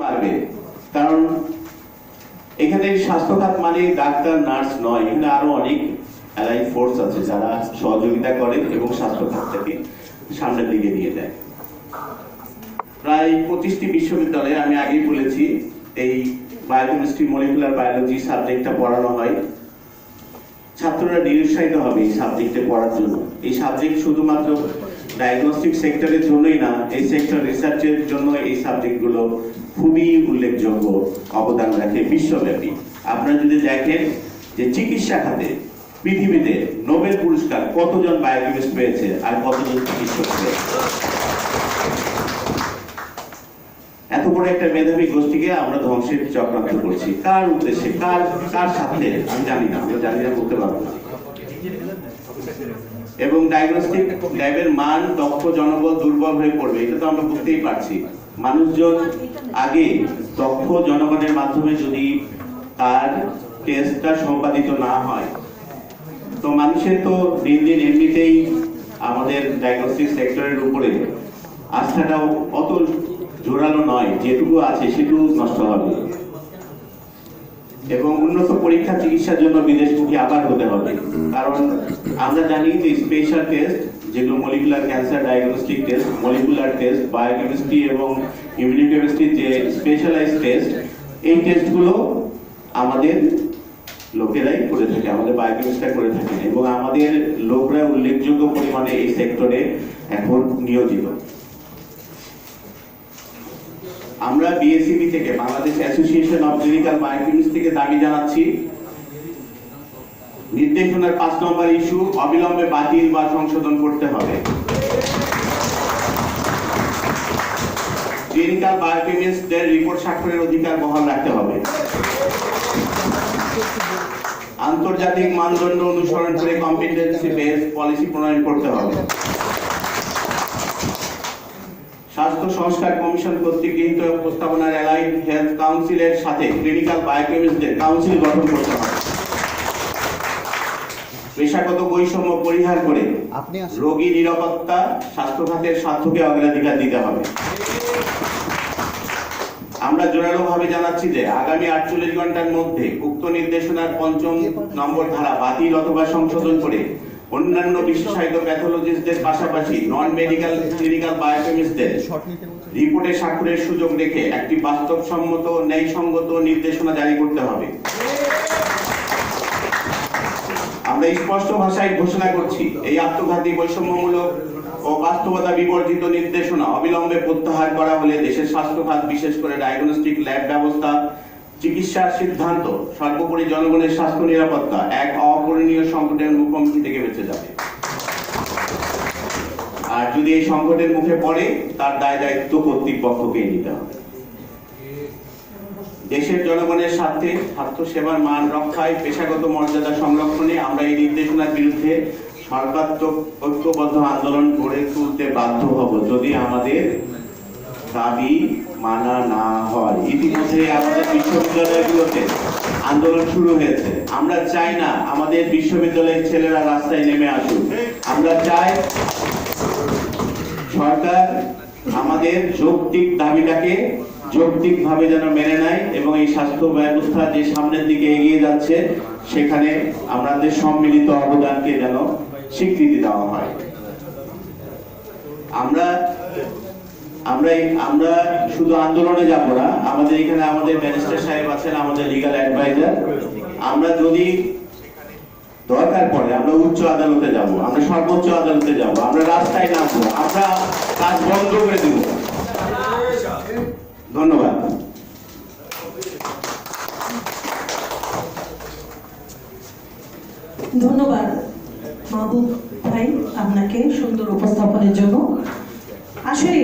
বাড়বে, কারণ এখানে স্বাস্থ্য খাত মানে ডাক্তার নার্স নয়, এখানে আরো অনেক অ্যালাইড ফোর্স আছে যারা সহযোগিতা করে এবং স্বাস্থ্য খাতটাকে সামনের দিকে নিয়ে যায়। প্রায় 25টি বিশ্ববিদ্যালয়ে আমি আগেই বলেছি এই বায়োকেমিস্ট্রি মলিকুলার বায়োলজি সাবজেক্টটা পড়ানো হয়। ছাত্ররা নিরুৎসাহিত হবে এই সাবজেক্টে পড়ার জন্য। এই সাবজেক্ট শুধুমাত্র ডায়াগনস্টিক সেক্টরের জন্যই না, এই সেক্টর রিসার্চের জন্য এই সাবজেক্টগুলো খুবই উল্লেখযোগ্য অবদান রাখে বিশ্বব্যাপী। আপনারা যদি দেখেন যে চিকিৎসা খাতে পৃথিবীতে নোবেল পুরস্কার কতজন বায়োকেমিস্ট পেয়েছে আর কতজন চিকিৎসক পেয়েছে। এত বড় একটা মেধাবী গোষ্ঠীকে আমরা ধ্বংসের চক্রান্ত করছি। কার উদ্দেশ্যে, কার সাথে আমি জানি না, বলতে পারবো না। এবং ডায়াগনস্টিক ল্যাবের মান, দক্ষ জনবল দুর্বল হয়ে পড়বে, এটা তো আমরা বুঝতেই পারছি। মানুষজন আগে দক্ষ জনগণের মাধ্যমে যদি তার টেস্টটা সম্পাদিত না হয়, তো মানুষের তো দিন দিন এমনিতেই আমাদের ডায়াগনস্টিক সেক্টরের উপরে আস্থাটাও অত জোরালো নয়, যেটুকু আছে সেটুকু নষ্ট হবে এবং উন্নত পরীক্ষা চিকিৎসার জন্য বিদেশমুখী আবার হতে হবে। কারণ আমরা জানি যে স্পেশাল টেস্ট যেগুলো molecular cancer diagnostic test, molecular test, biochemistry এবং ইমিউনোকেমিস্ট্রি যে স্পেশালাইজড টেস্ট, এই টেস্টগুলো আমাদের লোকেরাই করে থাকে, আমাদের বায়োকেমিস্টরা করে থাকেন এবং আমাদের লোকরা উল্লেখযোগ্য পরিমাণে এই সেক্টরে এখন নিয়োজিত। আমরা বিএসসিবি থেকে, Bangladesh association of clinical biochemist থেকে দাবি জানাচ্ছি, নির্দেশনার 5 নম্বর ইস্যু অবিলম্বে বাতিল বা সংশোধন করতে হবে। ক্লিনিক্যাল বায়োকেমিস্টদের রিপোর্ট স্বাক্ষরের অধিকার বহাল রাখতে হবে। আন্তর্জাতিক মানদণ্ড অনুসরণ করে কম্পিটেন্সি বেসড পলিসি প্রণয়ন করতে হবে। স্বাস্থ্য সংস্কার কমিশন কর্তৃক গৃহীত প্রস্তাবনার অ্যালাইড হেলথ কাউন্সিলের সাথে ক্লিনিক্যাল বায়োকেমিস্টদের কাউন্সিল গঠন করতে হবে। পেশাগত বৈষম্য পরিহার করে রোগী নিরাপত্তা, স্বাস্থ্য খাতের স্বার্থকে অগ্রাধিকার দিতে হবে। আমরা জোরালোভাবে জানাচ্ছি যে আগামী 48 ঘন্টার মধ্যে উক্ত নির্দেশনার 5 নম্বর ধারা বাতিল অথবা সংশোধন করে অন্যান্য বিশেষায়িত প্যাথোলজিস্টদের পাশাপাশি নন মেডিকেল ক্লিনিক্যাল বায়োকেমিস্টদের রিপোর্টে স্বাক্ষরের সুযোগ রেখে একটি বাস্তবসম্মত ন্যায়সঙ্গত নির্দেশনা জারি করতে হবে। আমরা স্পষ্ট ভাষায় ঘোষণা করছি, এই আত্মঘাতী বৈষম্যমূলক ও বাস্তবতা বিবর্জিত নির্দেশনা অবিলম্বে প্রত্যাহার করা হলে দেশের স্বাস্থ্য খাত, বিশেষ করে ডায়াগনস্টিক ল্যাব ব্যবস্থা, চিকিৎসার সিদ্ধান্ত, সর্বোপরি জনগণের স্বাস্থ্য নিরাপত্তা এক অপূরণীয় সংকটের মুখোমুখি থেকে বেঁচে যাবে। আর যদি এই সংকটের মুখে পড়ে, তার দায়-দায়িত্ব কর্তৃপক্ষকে নিতে হবে। দেশের জনগণের স্বার্থে স্বাস্থ্য সেবার মান রক্ষায়, পেশাগত মর্যাদা সংরক্ষণে আমরা এই নির্দেশনার বিরুদ্ধে সর্বাত্মক ঐক্যবদ্ধ আন্দোলন গড়ে তুলতে বাধ্য হব যদি আমাদের দাবি মানা না হয়। ইতিমধ্যে আমাদের বিশ্ববিদ্যালয়গুলোতে আন্দোলন শুরু হয়েছে। আমরা চাই না আমাদের বিশ্ববিদ্যালয়ের ছেলেরা রাস্তায় নেমে আসুক। আমরা চাই সরকার আমাদের যৌক্তিক দাবিটাকে যৌক্তিকভাবে যেন মেনে নেয় এবং এই স্বাস্থ্য ব্যবস্থা যে সামনের দিকে এগিয়ে যাচ্ছে সেখানে আমাদের সম্মিলিত অবদানকে যেন স্বীকৃতি দেওয়া হয়। আমরা শুধু আন্দোলনে যাব না, আমাদের এখানে আমাদের ম্যাজিস্ট্রেট সাহেব আছেন, আমাদের লিগ্যাল অ্যাডভাইজার। আমরা যদি দরকার পড়ে আমরা উচ্চ আদালতে যাব, আমরা সর্বোচ্চ আদালতে যাব, আমরা রাস্তায় নামবো, আমরা কাজ বন্ধ করে দেব। ধন্যবাদ। ধন্যবাদ মাহবুব ভাই আপনাকে সুন্দর উপস্থাপনের জন্য। আসলে